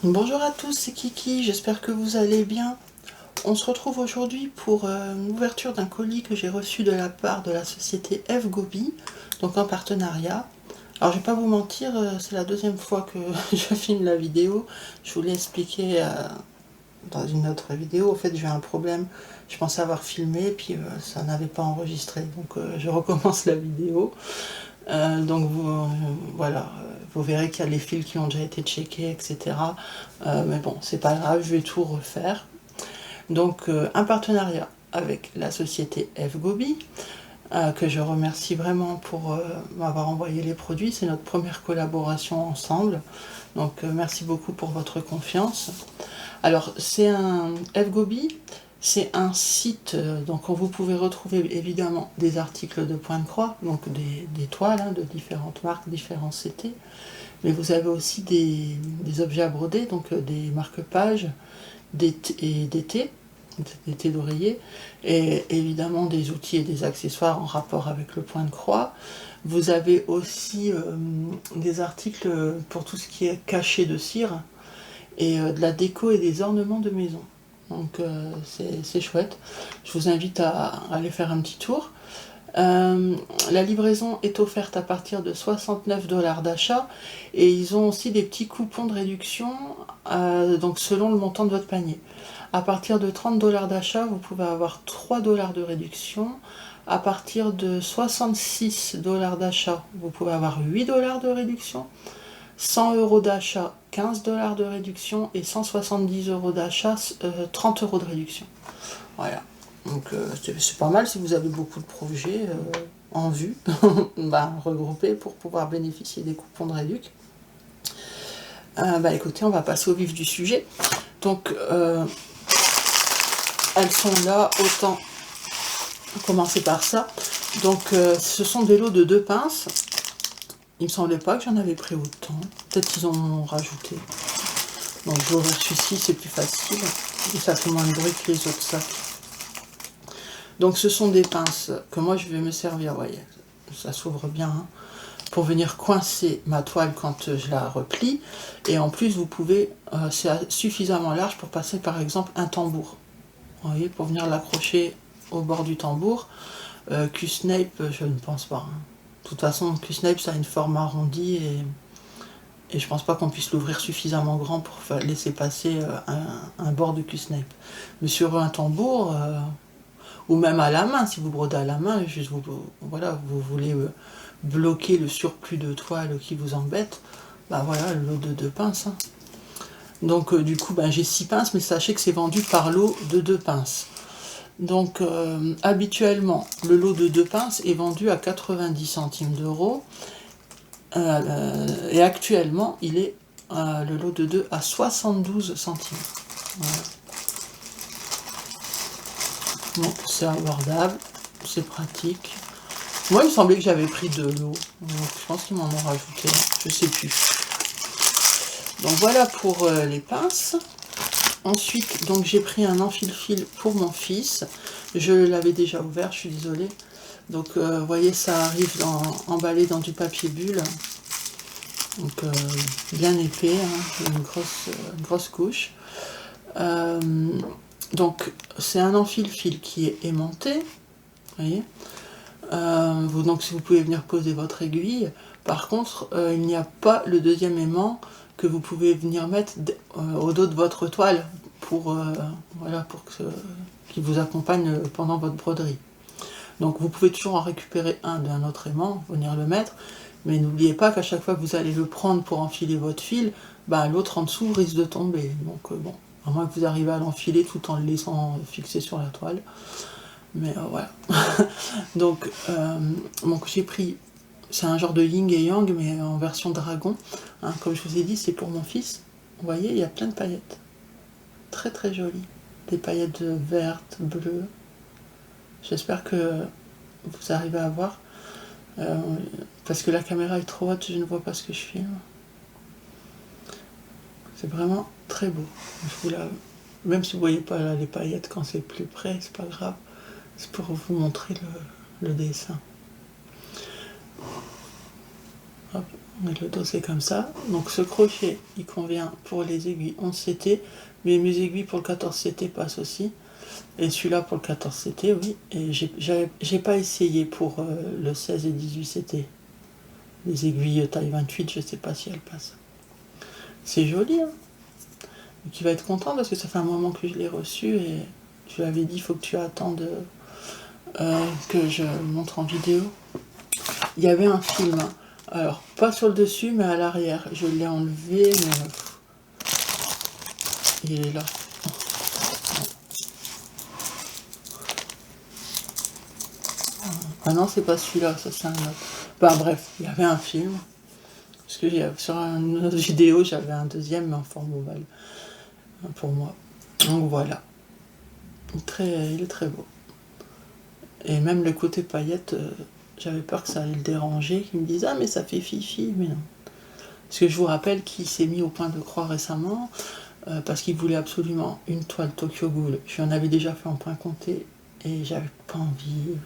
Bonjour à tous, c'est Kiki, j'espère que vous allez bien. On se retrouve aujourd'hui pour l'ouverture d'un colis que j'ai reçu de la part de la société F-Gobi, donc en partenariat. Alors je vais pas vous mentir, c'est la deuxième fois que je filme la vidéo. Je vous l'ai expliqué dans une autre vidéo. En fait, j'ai un problème, je pensais avoir filmé, puis ça n'avait pas enregistré. Donc je recommence la vidéo. Voilà, vous verrez qu'il y a les fils qui ont déjà été checkés, etc. Mais bon, c'est pas grave, je vais tout refaire. Donc un partenariat avec la société F-Gobi, que je remercie vraiment pour m'avoir envoyé les produits. C'est notre première collaboration ensemble. Donc merci beaucoup pour votre confiance. Alors c'est un F-Gobi, c'est un site, donc vous pouvez retrouver évidemment des articles de Point de Croix, donc des toiles de différentes marques, différents CT, mais vous avez aussi des objets à broder, donc des marque-pages, des thés d'oreiller, et évidemment des outils et des accessoires en rapport avec le Point de Croix. Vous avez aussi des articles pour tout ce qui est cachet de cire, et de la déco et des ornements de maison. Donc c'est chouette. Je vous invite à aller faire un petit tour. La livraison est offerte à partir de 69 $ d'achat et ils ont aussi des petits coupons de réduction donc selon le montant de votre panier. À partir de 30 $ d'achat, vous pouvez avoir 3 $ de réduction. À partir de 66 $ d'achat, vous pouvez avoir 8 $ de réduction. 100 € d'achat, 15 $ de réduction, et 170 € d'achat, 30 € de réduction. Voilà. Donc c'est pas mal si vous avez beaucoup de projets en vue, regroupés pour pouvoir bénéficier des coupons de réduc. Écoutez, on va passer au vif du sujet. Donc elles sont là, autant commencer par ça. Donc ce sont des lots de 2 pinces. Il me semblait pas que j'en avais pris autant. Peut-être qu'ils en ont rajouté. Donc je vais ouvrir celui-ci, c'est plus facile. Et ça fait moins de bruit que les autres sacs. Donc ce sont des pinces que moi je vais me servir, voyez, ça s'ouvre bien, pour venir coincer ma toile quand je la replie. Et en plus vous pouvez, c'est suffisamment large pour passer par exemple un tambour. Vous voyez, pour venir l'accrocher au bord du tambour. Q-Snape, je ne pense pas. De toute façon, Q-Snape, ça a une forme arrondie et je pense pas qu'on puisse l'ouvrir suffisamment grand pour laisser passer un bord de Q-Snape. Mais sur un tambour, ou même à la main, si vous brodez à la main, juste vous voulez bloquer le surplus de toile qui vous embête, voilà, le lot de 2 pinces. Donc du coup, j'ai 6 pinces, mais sachez que c'est vendu par lot de 2 pinces. Donc habituellement, le lot de 2 pinces est vendu à 90 centimes d'euros. Et actuellement, il est le lot de 2 à 72 centimes. Voilà. Donc c'est abordable, c'est pratique. Moi, il me semblait que j'avais pris 2 lots. Donc, je pense qu'ils m'en ont rajouté, je sais plus. Donc voilà pour les pinces. Ensuite, donc j'ai pris un enfile-fil pour mon fils. Je l'avais déjà ouvert, je suis désolée. Donc vous voyez, ça arrive emballé dans du papier bulle. Donc bien épais, une grosse couche. Donc c'est un enfile-fil qui est aimanté. Vous voyez. Donc si vous pouvez venir poser votre aiguille. Par contre, il n'y a pas le deuxième aimant que vous pouvez venir mettre au dos de votre toile pour qu'il vous accompagne pendant votre broderie. Donc vous pouvez toujours en récupérer un d'un autre aimant, venir le mettre, mais n'oubliez pas qu'à chaque fois que vous allez le prendre pour enfiler votre fil, l'autre en dessous risque de tomber. Donc bon, à moins que vous arrivez à l'enfiler tout en le laissant fixer sur la toile. Mais voilà. Donc j'ai pris, c'est un genre de yin et yang, mais en version dragon. Comme je vous ai dit, c'est pour mon fils. Vous voyez, il y a plein de paillettes. Très très jolies. Des paillettes vertes, bleues. J'espère que vous arrivez à voir. Parce que la caméra est trop haute, je ne vois pas ce que je filme. C'est vraiment très beau. Même si vous ne voyez pas là, les paillettes quand c'est plus près, c'est pas grave. C'est pour vous montrer le dessin. Hop, Et le dos c'est comme ça. Donc ce crochet il convient pour les aiguilles 11 CT, mais mes aiguilles pour le 14 CT passent aussi. Et celui-là pour le 14 CT, oui. Et j'ai pas essayé pour le 16 et 18 CT. Les aiguilles taille 28, je sais pas si elles passent. C'est joli, hein. Donc il va être content parce que ça fait un moment que je l'ai reçu et je lui avais dit il faut que tu attendes que je le montre en vidéo. Il y avait un film, alors pas sur le dessus mais à l'arrière. Je l'ai enlevé mais il est là. Ah non, c'est pas celui-là, ça c'est un autre. Bah bref, il y avait un film. Parce que sur une autre vidéo, j'avais un deuxième, mais en forme ovale. Pour moi. Donc voilà. Il est très beau. Et même le côté paillette, j'avais peur que ça allait le déranger, qu'il me dise « Ah, mais ça fait fifi », mais non. Parce que je vous rappelle qu'il s'est mis au point de croix récemment, parce qu'il voulait absolument une toile Tokyo Ghoul. Je lui en avais déjà fait en point compté, et j'avais pas envie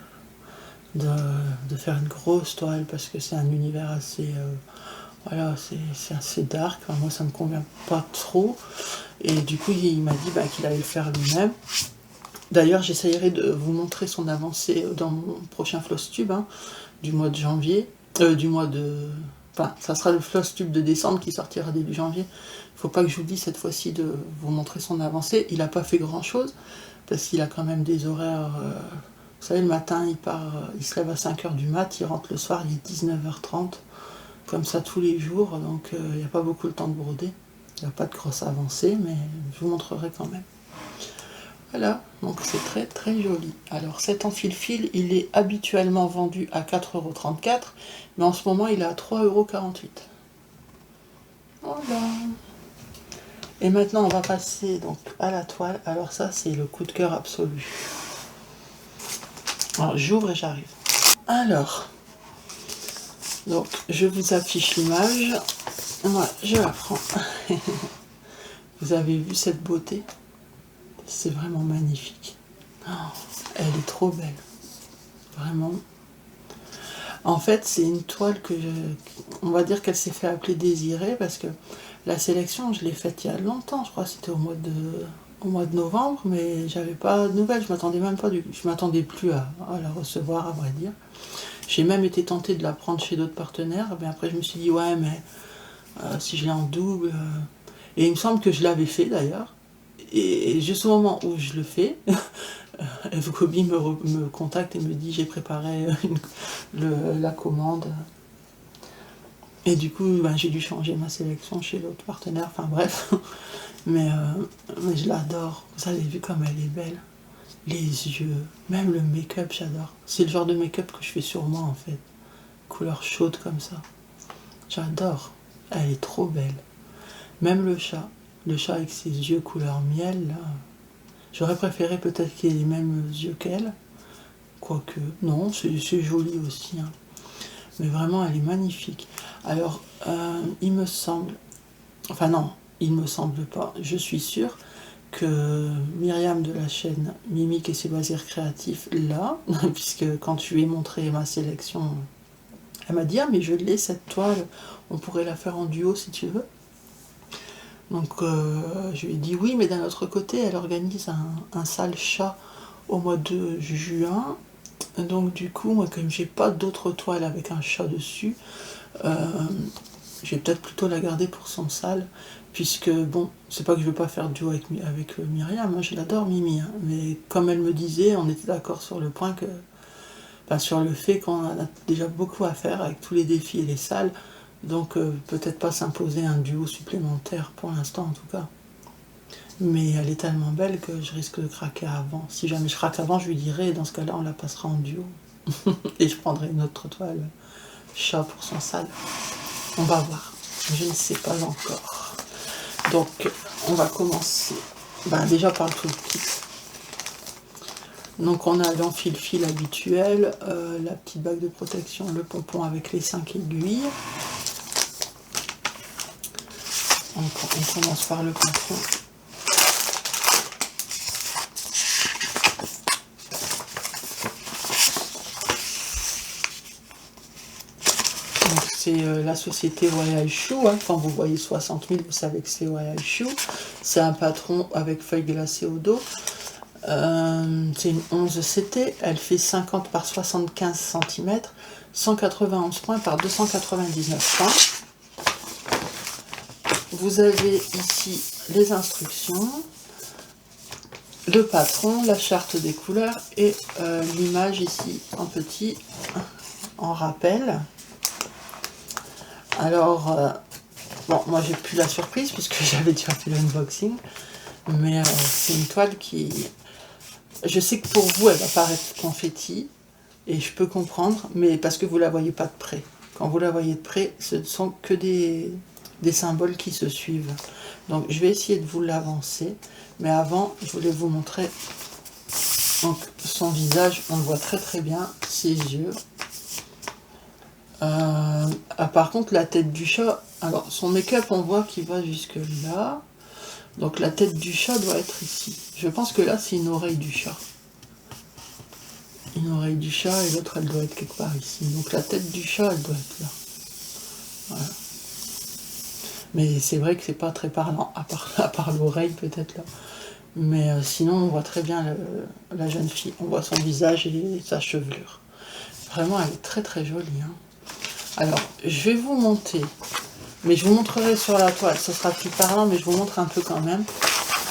de faire une grosse toile, parce que c'est un univers assez... voilà, c'est assez dark. Enfin, moi, ça me convient pas trop. Et du coup, il m'a dit qu'il allait le faire lui-même. D'ailleurs, j'essayerai de vous montrer son avancée dans mon prochain Flosstube, hein, du mois de janvier. Enfin, ça sera le Flosstube de décembre qui sortira début janvier. Il faut pas que je vous dise cette fois-ci de vous montrer son avancée. Il n'a pas fait grand-chose, parce qu'il a quand même des horaires... vous savez, le matin, il se lève à 5h du mat, il rentre le soir, il est 19h30. Comme ça tous les jours, donc il n'y a pas beaucoup le temps de broder. Il n'y a pas de grosse avancée, mais je vous montrerai quand même. Voilà, donc c'est très très joli. Alors cet enfile-fil, il est habituellement vendu à 4,34 €, mais en ce moment il est à 3,48 €. Voilà. Et maintenant on va passer donc à la toile. Alors ça c'est le coup de cœur absolu. Alors j'ouvre et j'arrive. Alors, donc je vous affiche l'image. Voilà, je la prends. Vous avez vu cette beauté? C'est vraiment magnifique. Oh, elle est trop belle. Vraiment. En fait, c'est une toile on va dire qu'elle s'est fait appeler Désirée, parce que la sélection, je l'ai faite il y a longtemps, je crois que c'était au mois de novembre, mais j'avais pas de nouvelles, je m'attendais même pas, je m'attendais plus à la recevoir, à vrai dire. J'ai même été tentée de la prendre chez d'autres partenaires, mais après je me suis dit, ouais, mais si je l'ai en double... Et il me semble que je l'avais fait d'ailleurs. Et juste au moment où je le fais, FGobi me contacte et me dit j'ai préparé la commande. Et du coup, j'ai dû changer ma sélection chez l'autre partenaire. Enfin bref, mais je l'adore. Vous avez vu comme elle est belle. Les yeux, même le make-up, j'adore. C'est le genre de make-up que je fais sur moi en fait. Couleur chaude comme ça. J'adore. Elle est trop belle. Même le chat avec ses yeux couleur miel, là. J'aurais préféré peut-être qu'il ait les mêmes yeux qu'elle. Quoique, non, c'est joli aussi. Hein. Mais vraiment, elle est magnifique. Alors, il me semble... Enfin non, il me semble pas. Je suis sûre que Myriam de la chaîne Mimique et ses loisirs créatifs, là, puisque quand je lui ai montré ma sélection, elle m'a dit « Ah, mais je l'ai, cette toile, on pourrait la faire en duo si tu veux. » Donc je lui ai dit oui, mais d'un autre côté, elle organise un sale chat au mois de juin. Donc du coup, moi, comme j'ai pas d'autres toiles avec un chat dessus, je vais peut-être plutôt la garder pour son sale, puisque bon, c'est pas que je veux pas faire duo avec Myriam, hein, je l'adore Mimi, hein, mais comme elle me disait, on était d'accord sur le point que, sur le fait qu'on a déjà beaucoup à faire avec tous les défis et les salles. Donc peut-être pas s'imposer un duo supplémentaire pour l'instant en tout cas. Mais elle est tellement belle que je risque de craquer avant. Si jamais je craque avant, je lui dirai, et dans ce cas-là, on la passera en duo. Et je prendrai une autre toile chat pour son sale. On va voir. Je ne sais pas encore. Donc on va commencer déjà par le tout petit. Donc on a l'enfile-fil habituel, la petite bague de protection, le pompon avec les 5 aiguilles. On commence par le pompon. Donc c'est la société Voyage Shoe, hein. Quand vous voyez 60 000, vous savez que c'est Voyage Shoe. C'est un patron avec feuilles glacées au dos. C'est une 11 CT, elle fait 50 par 75 cm, 191 points par 299 points. Vous avez ici les instructions, le patron, la charte des couleurs et l'image ici en petit, en rappel. Alors, bon, moi j'ai plus la surprise puisque j'avais déjà fait l'unboxing, mais c'est une toile qui... Je sais que pour vous, elle va paraître confetti, et je peux comprendre, mais parce que vous la voyez pas de près. Quand vous la voyez de près, ce ne sont que des symboles qui se suivent. Donc je vais essayer de vous l'avancer, mais avant, je voulais vous montrer donc, son visage. On le voit très très bien, ses yeux. Par contre, la tête du chat, alors son make-up, on voit qu'il va jusque là. Donc la tête du chat doit être ici. Je pense que là, c'est une oreille du chat. Une oreille du chat et l'autre, elle doit être quelque part ici. Donc la tête du chat, elle doit être là. Voilà. Mais c'est vrai que c'est pas très parlant, à part l'oreille peut-être là. Mais sinon, on voit très bien la jeune fille. On voit son visage et sa chevelure. Vraiment, elle est très très jolie, hein. Alors, je vais vous monter, mais je vous montrerai sur la toile, ce sera plus parlant, mais je vous montre un peu quand même.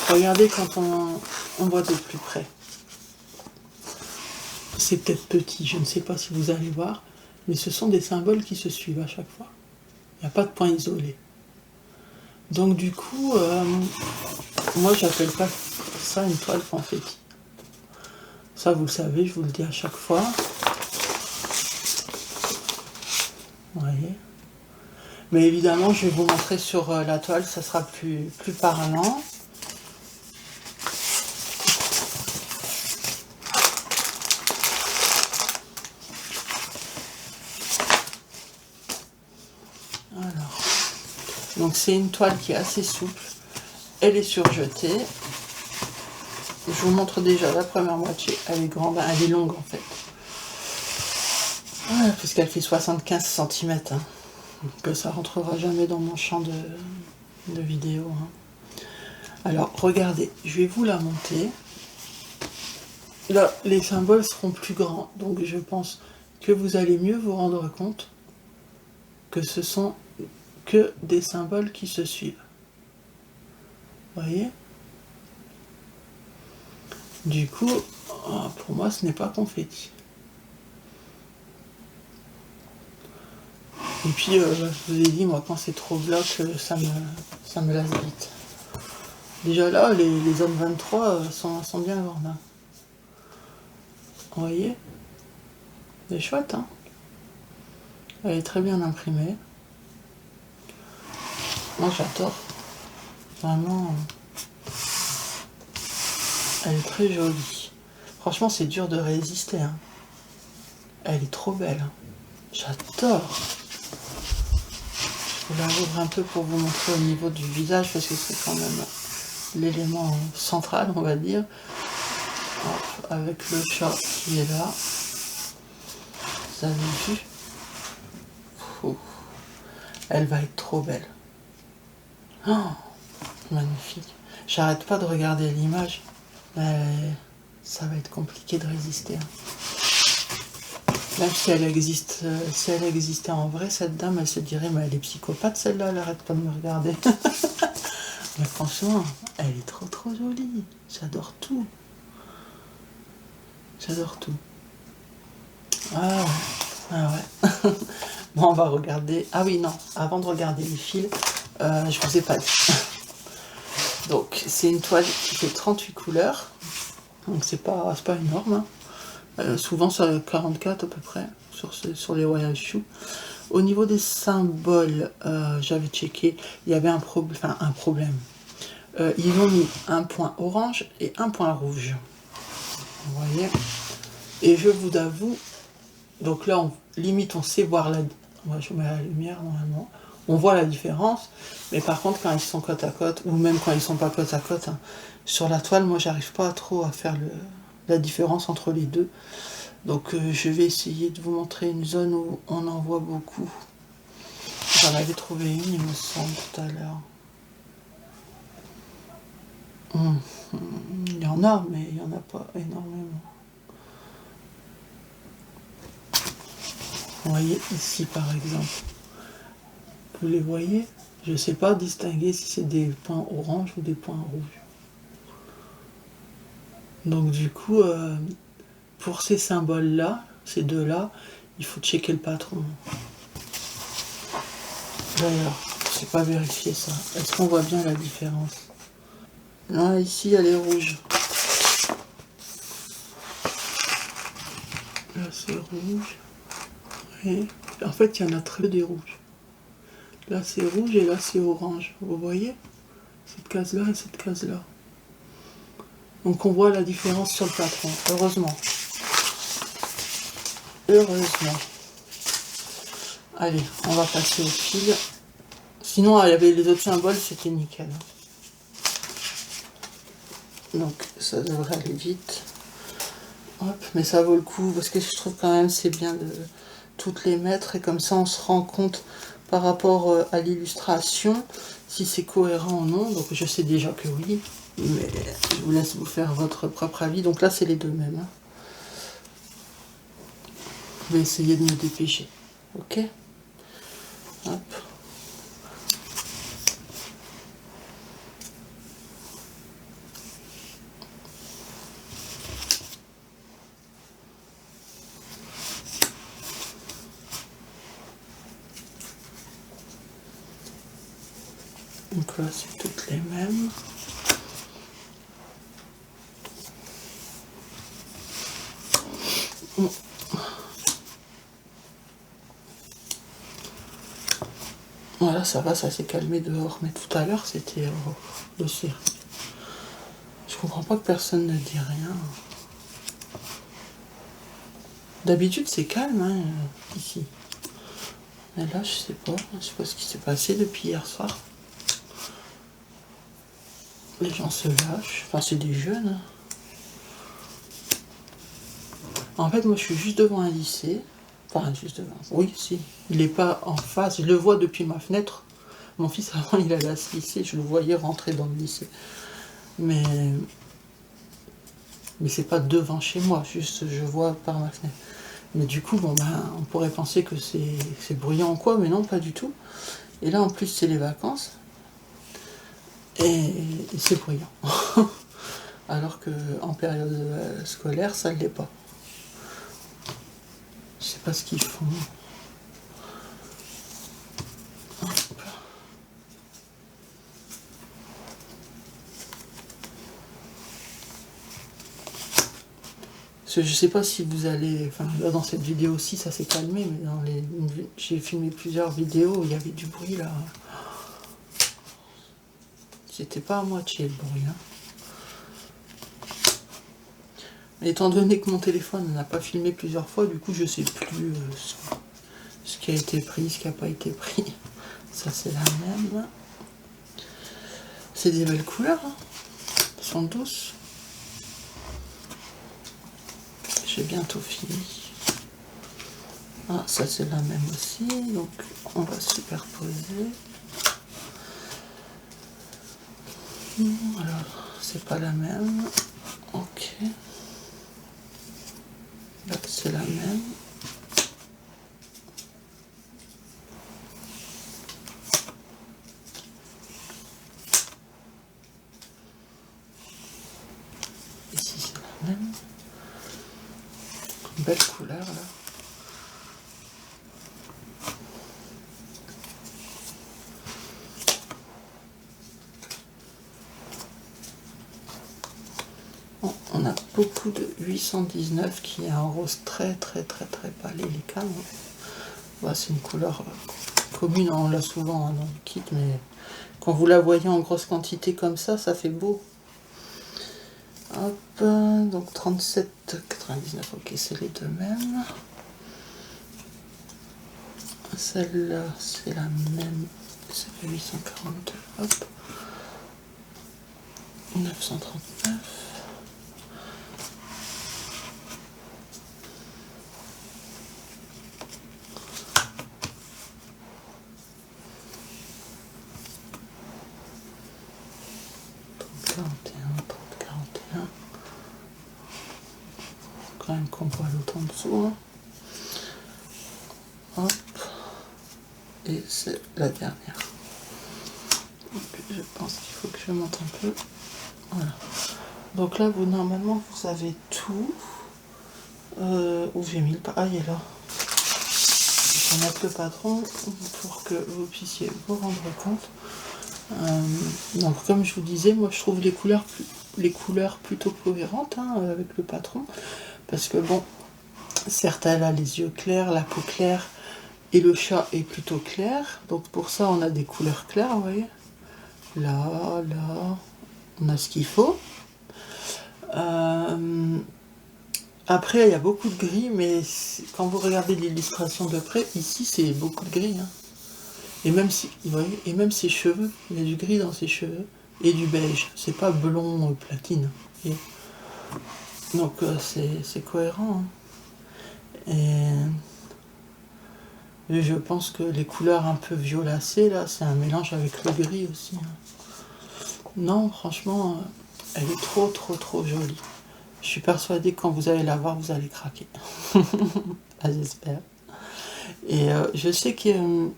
Regardez quand on voit de plus près. C'est peut-être petit, je ne sais pas si vous allez voir, mais ce sont des symboles qui se suivent à chaque fois. Il n'y a pas de point isolé. Donc du coup, moi j'appelle pas ça une toile confetti. Ça vous le savez, je vous le dis à chaque fois. Vous voyez. Mais évidemment, je vais vous montrer sur la toile, ça sera plus parlant. Alors, donc c'est une toile qui est assez souple. Elle est surjetée. Je vous montre déjà la première moitié. Elle est grande, elle est longue en fait. Voilà, puisqu'elle fait 75 cm. Hein. Que ça rentrera jamais dans mon champ de vidéo. Hein. Alors, regardez, je vais vous la monter. Là, les symboles seront plus grands, donc je pense que vous allez mieux vous rendre compte que ce sont que des symboles qui se suivent. Vous voyez? Du coup, pour moi, ce n'est pas confetti. Et puis, je vous ai dit, moi, quand c'est trop bloc, ça me lasse vite. Déjà là, les hommes 23 sont bien grandes. Hein. Vous voyez? C'est chouette, hein? Elle est très bien imprimée. Moi, j'adore. Vraiment, elle est très jolie. Franchement, c'est dur de résister. Hein. Elle est trop belle. Hein. J'adore. Je vais la rouvrir un peu pour vous montrer au niveau du visage, parce que c'est quand même l'élément central, on va dire. Hop, avec le chat qui est là. Vous avez vu? Elle va être trop belle. Oh, magnifique. J'arrête pas de regarder l'image. Mais ça va être compliqué de résister. Hein. Même si elle existe, si elle existait en vrai, cette dame, elle se dirait, mais elle est psychopathe celle-là, elle arrête pas de me regarder. Mais franchement, elle est trop trop jolie. J'adore tout. J'adore tout. Ah ouais. Ah ouais. Bon, on va regarder. Ah oui, non. Avant de regarder les fils, je vous ai pas dit. Donc, c'est une toile qui fait 38 couleurs. Donc, c'est pas énorme. Hein. Souvent, ça a 44 à peu près sur les Voyage Shoe. Au niveau des symboles, j'avais checké, il y avait un problème. Ils ont mis un point orange et un point rouge. Vous voyez? Et je vous avoue, donc là, limite, on sait voir la... Moi, je mets la lumière, normalement. On voit la différence, mais par contre, quand ils sont côte à côte, ou même quand ils sont pas côte à côte, hein, sur la toile, moi, j'arrive pas trop à faire la différence entre les deux. Donc, je vais essayer de vous montrer une zone où on en voit beaucoup. J'en avais trouvé une, il me semble, tout à l'heure. Il y en a, mais il n'y en a pas énormément. Vous voyez ici, par exemple. Vous les voyez? Je ne sais pas distinguer si c'est des points orange ou des points rouges. Donc du coup, pour ces symboles-là, ces deux-là, il faut checker le patron. D'ailleurs, je n'ai pas vérifié ça. Est-ce qu'on voit bien la différence? Là, ici, elle est rouge. Là, c'est rouge. Et en fait, il y en a très peu des rouges. Là, c'est rouge et là, c'est orange. Vous voyez? Cette case-là et cette case-là. Donc, on voit la différence sur le patron. Heureusement. Heureusement. Allez, on va passer au fil. Sinon, il y avait les autres symboles, c'était nickel. Donc, ça devrait aller vite. Hop, mais ça vaut le coup, parce que je trouve quand même c'est bien de toutes les mettre, et comme ça on se rend compte par rapport à l'illustration, si c'est cohérent ou non. Donc je sais déjà que oui, mais je vous laisse vous faire votre propre avis. Donc là, c'est les deux mêmes. Hein. Je vais essayer de me dépêcher. Ok? Hop. Donc là, c'est toutes les mêmes. Voilà, ça va, ça s'est calmé dehors. Mais tout à l'heure, c'était le cirque. Je comprends pas que personne ne dit rien. D'habitude, c'est calme, hein, ici. Mais là, je sais pas ce qui s'est passé depuis hier soir. Les gens se lâchent. Enfin, c'est des jeunes. Hein. En fait, moi, je suis juste devant un lycée. Enfin, juste devant. Oui, si. Il n'est pas en face. Je le vois depuis ma fenêtre. Mon fils, avant, il allait à ce lycée. Je le voyais rentrer dans le lycée. Mais c'est pas devant chez moi. Juste, je vois par ma fenêtre. Mais du coup, bon, ben, on pourrait penser que c'est bruyant ou quoi, mais non, pas du tout. Et là, en plus, c'est les vacances. Et c'est bruyant. Alors qu'en période scolaire, ça ne l'est pas. Je sais pas ce qu'ils font. Hop. Je sais pas si vous allez... Enfin, là, dans cette vidéo aussi, ça s'est calmé, mais j'ai filmé plusieurs vidéos où il y avait du bruit, là. C'était pas à moitié, le bruit, hein. Mais étant donné que mon téléphone n'a pas filmé plusieurs fois, du coup, je sais plus ce qui a été pris, ce qui n'a pas été pris. Ça, c'est la même. C'est des belles couleurs, hein. Elles sont douces. J'ai bientôt fini. Ah, ça, c'est la même aussi. Donc, on va superposer. Alors, c'est pas la même. Ok. Là, c'est la même. Ici, c'est la même. Belle couleur, là. Bon, on a beaucoup de 819 qui est un rose très très très très pâle délicat. Bah, c'est une couleur commune, on l'a souvent hein, dans le kit, mais quand vous la voyez en grosse quantité comme ça fait beau. Hop, donc 37,99, ok, c'est les deux mêmes. Celle-là, c'est la même, ça fait 842, hop. 939. 41, 30, 41. Quand même qu'on voit l'autre en dessous. Hein. Hop. Et c'est la dernière. Donc, je pense qu'il faut que je monte un peu. Voilà. Donc là, vous normalement, vous avez tout. Où j'ai mis le... Ah, il est là. Je vais mettre le patron pour que vous puissiez vous rendre compte. Donc comme je vous disais, moi je trouve les couleurs plutôt cohérentes hein, avec le patron. Parce que bon, certes elle a les yeux clairs, la peau claire et le chat est plutôt clair. Donc pour ça on a des couleurs claires, vous voyez. Là, on a ce qu'il faut. Après, il y a beaucoup de gris, mais quand vous regardez l'illustration de près, ici, c'est beaucoup de gris. Hein. Et même si, vous voyez, et même ses cheveux, il y a du gris dans ses cheveux, et du beige. C'est pas blond platine. Et donc, c'est cohérent. Hein. Et je pense que les couleurs un peu violacées, là, c'est un mélange avec le gris aussi. Hein. Non, franchement, elle est trop, trop, trop jolie. Je suis persuadée que quand vous allez la voir, vous allez craquer. Ah, j'espère. Et je sais que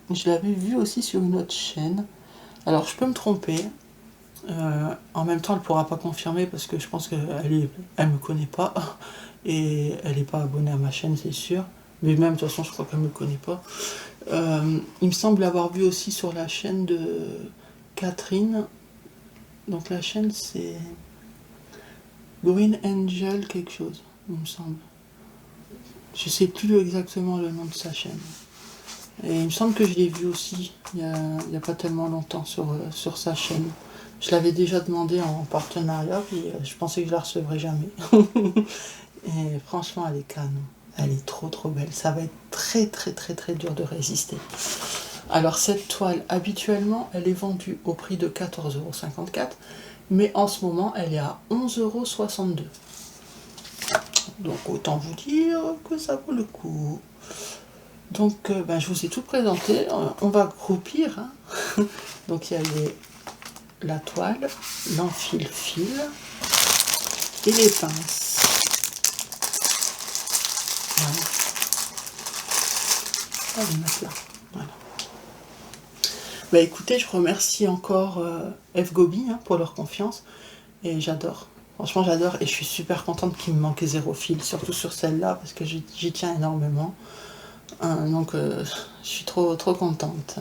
je l'avais vue aussi sur une autre chaîne. Alors, je peux me tromper. En même temps, elle ne pourra pas confirmer parce que je pense qu'elle me connaît pas. Et elle n'est pas abonnée à ma chaîne, c'est sûr. Mais même, de toute façon, je crois qu'elle ne me connaît pas. Il me semble l'avoir vue aussi sur la chaîne de Catherine. Donc, la chaîne, c'est... Green Angel quelque chose, il me semble. Je sais plus exactement le nom de sa chaîne. Et il me semble que je l'ai vu aussi, il y a pas tellement longtemps sur sa chaîne. Je l'avais déjà demandé en partenariat, puis je pensais que je la recevrais jamais. Et franchement, elle est canon. Elle est trop trop belle. Ça va être très très très très dur de résister. Alors cette toile, habituellement, elle est vendue au prix de 14,54 €. Mais en ce moment, elle est à 11,62 €. Donc autant vous dire que ça vaut le coup. Donc je vous ai tout présenté. On va groupir. Hein. Donc il y a la toile, l'enfile-fil et les pinces. Voilà. On va les mettre là. Voilà. Bah écoutez, je remercie encore F-Gobi hein, pour leur confiance. Et j'adore. Franchement, j'adore. Et je suis super contente qu'il me manque 0 fil. Surtout sur celle-là, parce que j'y tiens énormément. Donc, je suis trop, trop contente.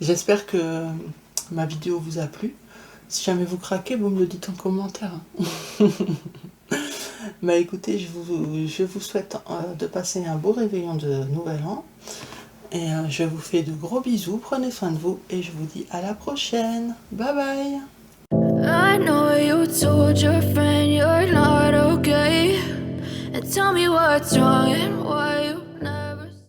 J'espère que ma vidéo vous a plu. Si jamais vous craquez, vous me le dites en commentaire. Bah écoutez, je vous souhaite de passer un beau réveillon de Nouvel An. Et je vous fais de gros bisous, prenez soin de vous et je vous dis à la prochaine. Bye bye. I know you told your friend you're not okay, and tell me what's wrong and why you